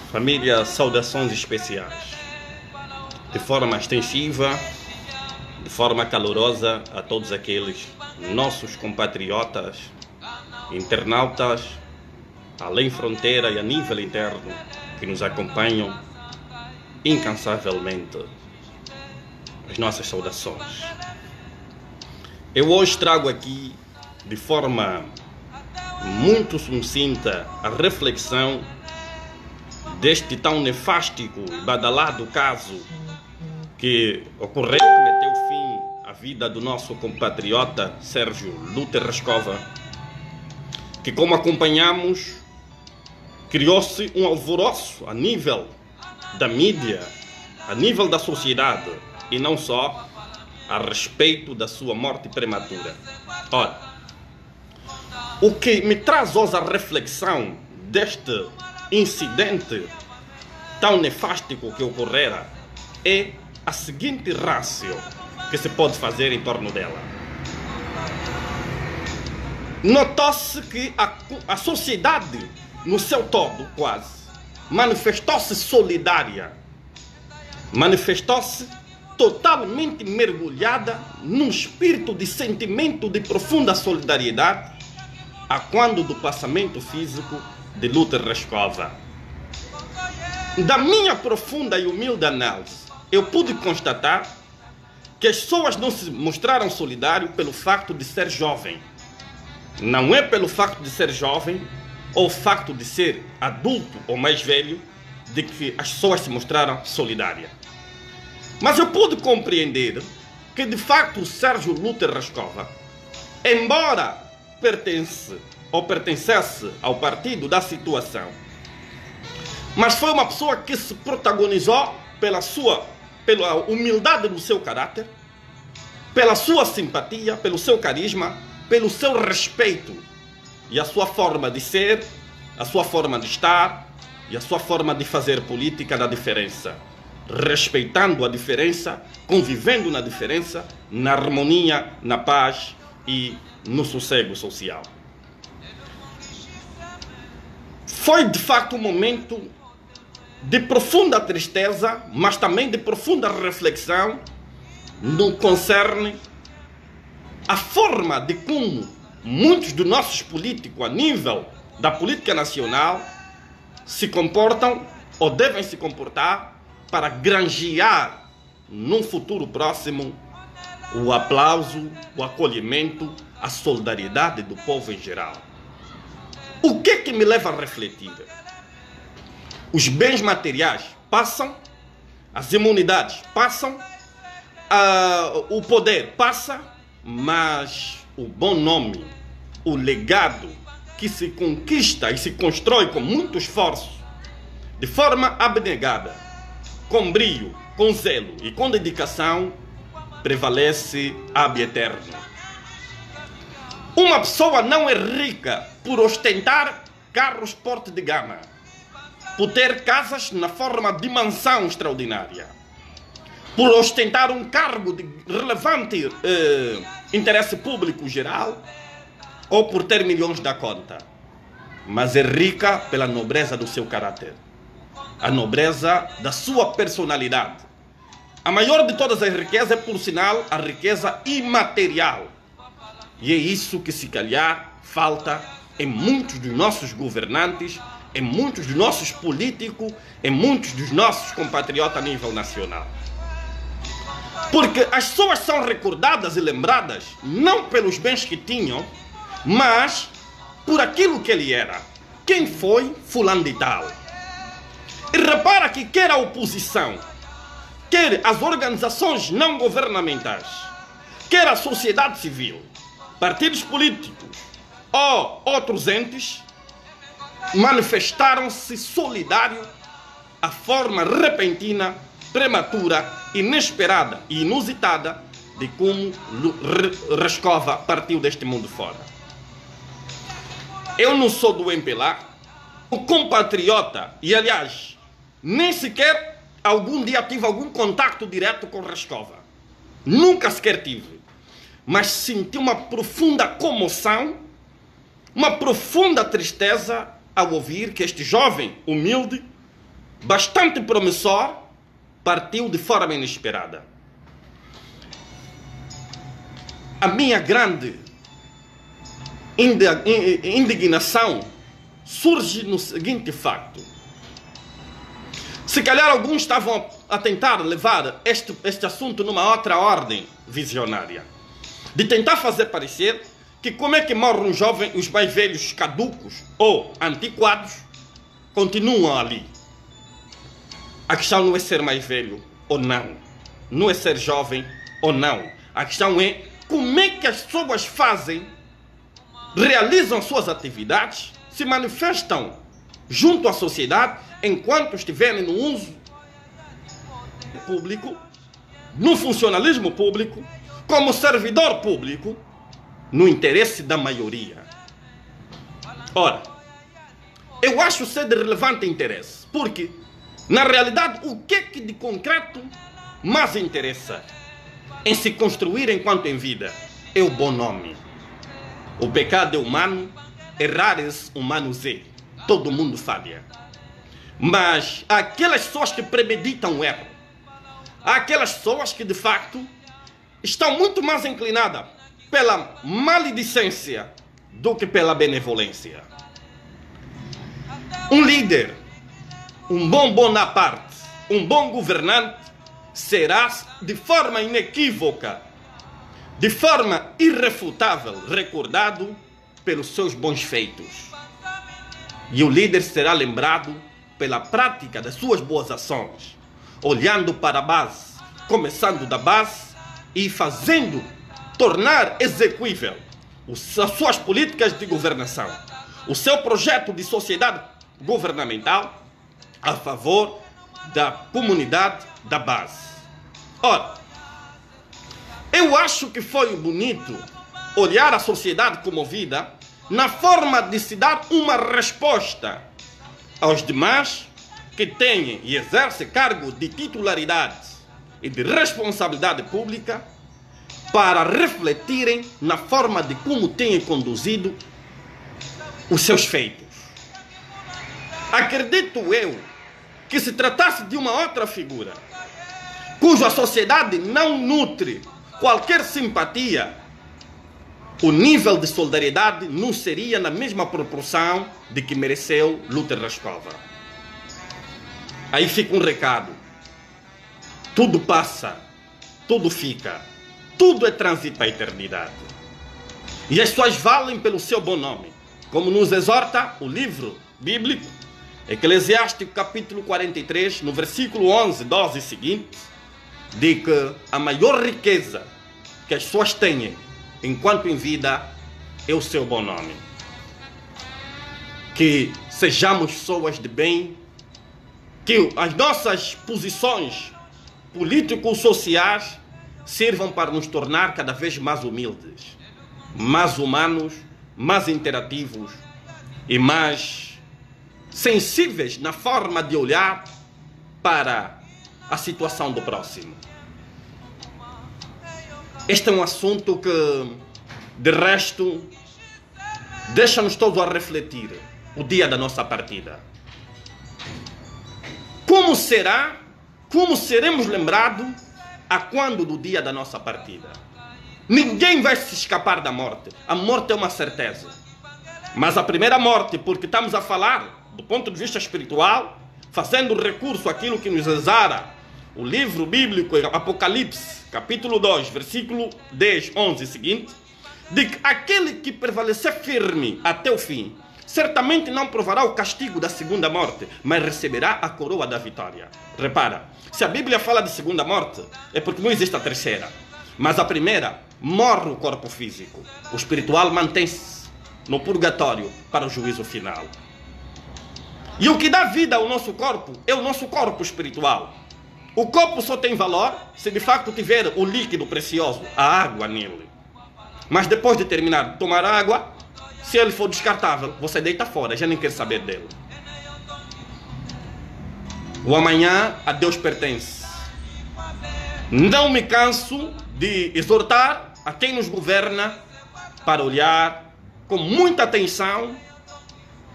Família, saudações especiais, de forma extensiva, de forma calorosa a todos aqueles nossos compatriotas, internautas, além fronteira e a nível interno, que nos acompanham incansavelmente. As nossas saudações. Eu hoje trago aqui, de forma muito sucinta, a reflexão deste tão nefástico e badalado caso que ocorreu, que meteu fim à vida do nosso compatriota Sérgio Luter Rescova, que, como acompanhamos, criou-se um alvoroço a nível da mídia, a nível da sociedade, e não só a respeito da sua morte prematura. Ora, o que me traz hoje a reflexão deste incidente tão nefástico que ocorrera é a seguinte rácio que se pode fazer em torno dela. Notou-se que a sociedade, no seu todo, quase, manifestou-se solidária, manifestou-se totalmente mergulhada num espírito de sentimento de profunda solidariedade a quando do passamento físico de Luter Rescova. Da minha profunda e humilde análise, eu pude constatar que as pessoas não se mostraram solidárias pelo facto de ser jovem. Não é pelo facto de ser jovem ou o facto de ser adulto ou mais velho de que as pessoas se mostraram solidárias. Mas eu pude compreender que, de facto, o Sérgio Luter Rescova, embora pertencesse ao partido da situação, mas foi uma pessoa que se protagonizou pela humildade do seu caráter, pela sua simpatia, pelo seu carisma, pelo seu respeito e a sua forma de ser, a sua forma de estar e a sua forma de fazer política da diferença, respeitando a diferença, convivendo na diferença, na harmonia, na paz e no sossego social. Foi de facto um momento de profunda tristeza, mas também de profunda reflexão no que concerne a forma de como muitos dos nossos políticos a nível da política nacional se comportam ou devem se comportar para granjear num futuro próximo o aplauso, o acolhimento, a solidariedade do povo em geral. O que me leva a refletir? Os bens materiais passam, as imunidades passam, o poder passa, mas o bom nome, o legado que se conquista e se constrói com muito esforço, de forma abnegada, com brio, com zelo e com dedicação, prevalece ab eterno. Uma pessoa não é rica por ostentar carros porte de gama, por ter casas na forma de mansão extraordinária, por ostentar um cargo de relevante interesse público geral ou por ter milhões da conta, mas é rica pela nobreza do seu caráter, a nobreza da sua personalidade. A maior de todas as riquezas é, por sinal, a riqueza imaterial. E é isso que, se calhar, falta em muitos dos nossos governantes, em muitos dos nossos políticos, em muitos dos nossos compatriotas a nível nacional. Porque as pessoas são recordadas e lembradas não pelos bens que tinham, mas por aquilo que ele era. Quem foi fulano de tal? E repara que quer a oposição, quer as organizações não governamentais, quer a sociedade civil, partidos políticos ou outros entes, manifestaram-se solidários à forma repentina, prematura, inesperada e inusitada de como Rescova partiu deste mundo fora. Eu não sou do MPLA, o compatriota, e aliás, nem sequer algum dia tive algum contato direto com Rescova. Nunca sequer tive. mas senti uma profunda comoção, uma profunda tristeza ao ouvir que este jovem humilde, bastante promissor, partiu de forma inesperada. A minha grande indignação surge no seguinte facto. Se calhar alguns estavam a tentar levar este assunto numa outra ordem visionária, de tentar fazer parecer que como é que morre um jovem e os mais velhos caducos ou antiquados continuam ali. A questão não é ser mais velho ou não, não é ser jovem ou não. A questão é como é que as pessoas fazem, realizam suas atividades, se manifestam junto à sociedade enquanto estiverem no uso público, no funcionalismo público, como servidor público, no interesse da maioria. Ora, eu acho ser de relevante interesse, porque, na realidade, o que é que de concreto mais interessa em se construir enquanto em vida? É o bom nome. O pecado é humano, errares humanos é. Todo mundo falha. Mas há aquelas pessoas que premeditam o erro. Há aquelas pessoas que, de facto, estão muito mais inclinadas pela maledicência do que pela benevolência. Um líder, um bom Bonaparte, um bom governante, será de forma inequívoca, de forma irrefutável, recordado pelos seus bons feitos. E o líder será lembrado pela prática das suas boas ações, olhando para a base, começando da base e fazendo tornar execuível as suas políticas de governação, o seu projeto de sociedade governamental a favor da comunidade da base. Ora, eu acho que foi bonito olhar a sociedade comovida na forma de se dar uma resposta aos demais que têm e exercem cargo de titularidade e de responsabilidade pública para refletirem na forma de como têm conduzido os seus feitos. Acredito eu que se tratasse de uma outra figura cuja sociedade não nutre qualquer simpatia, o nível de solidariedade não seria na mesma proporção de que mereceu Luther Raskova. Aí fica um recado. Tudo passa, tudo fica, tudo é trânsito à eternidade. E as pessoas valem pelo seu bom nome, como nos exorta o livro bíblico, Eclesiástico capítulo 43, no versículo 11, 12 e seguinte, de que a maior riqueza que as pessoas têm enquanto em vida é o seu bom nome. Que sejamos pessoas de bem, que as nossas posições político-sociais sirvam para nos tornar cada vez mais humildes, mais humanos, mais interativos e mais sensíveis na forma de olhar para a situação do próximo. Este é um assunto que, de resto, deixa-nos todos a refletir o dia da nossa partida. Como seremos lembrados a quando do dia da nossa partida? Ninguém vai se escapar da morte. A morte é uma certeza. Mas a primeira morte, porque estamos a falar do ponto de vista espiritual, fazendo recurso àquilo que nos exara o livro bíblico Apocalipse, capítulo 2, versículo 10, 11 e seguinte, de que aquele que prevalecer firme até o fim, certamente não provará o castigo da segunda morte, mas receberá a coroa da vitória. Repara, se a Bíblia fala de segunda morte, é porque não existe a terceira. Mas a primeira, morre o corpo físico. O espiritual mantém-se no purgatório para o juízo final. E o que dá vida ao nosso corpo é o nosso corpo espiritual. O corpo só tem valor se de facto tiver o líquido precioso, a água nele. Mas depois de terminar de tomar água, se ele for descartável, você deita fora, já nem quer saber dele. O amanhã a Deus pertence. Não me canso de exortar a quem nos governa para olhar com muita atenção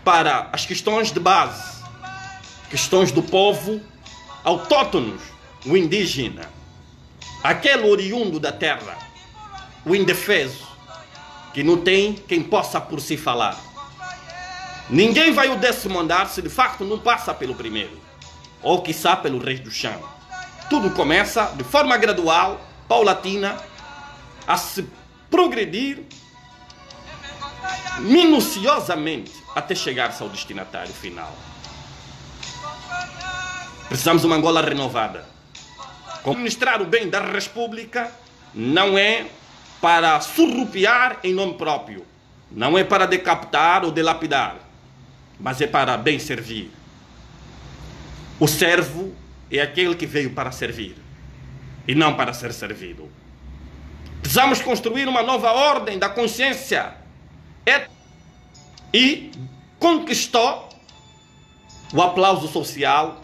para as questões de base, questões do povo autóctonos, o indígena, aquele oriundo da terra, o indefeso, que não tem quem possa por si falar. Ninguém vai o décimo andar se de facto não passa pelo primeiro, ou quiçá pelo reis do chão. Tudo começa de forma gradual, paulatina, a se progredir minuciosamente até chegar-se ao destinatário final. Precisamos de uma Angola renovada. Administrar o bem da República não é para surrupiar em nome próprio, não é para decapitar ou delapidar, mas é para bem servir. O servo é aquele que veio para servir e não para ser servido. Precisamos construir uma nova ordem da consciência e conquistou o aplauso social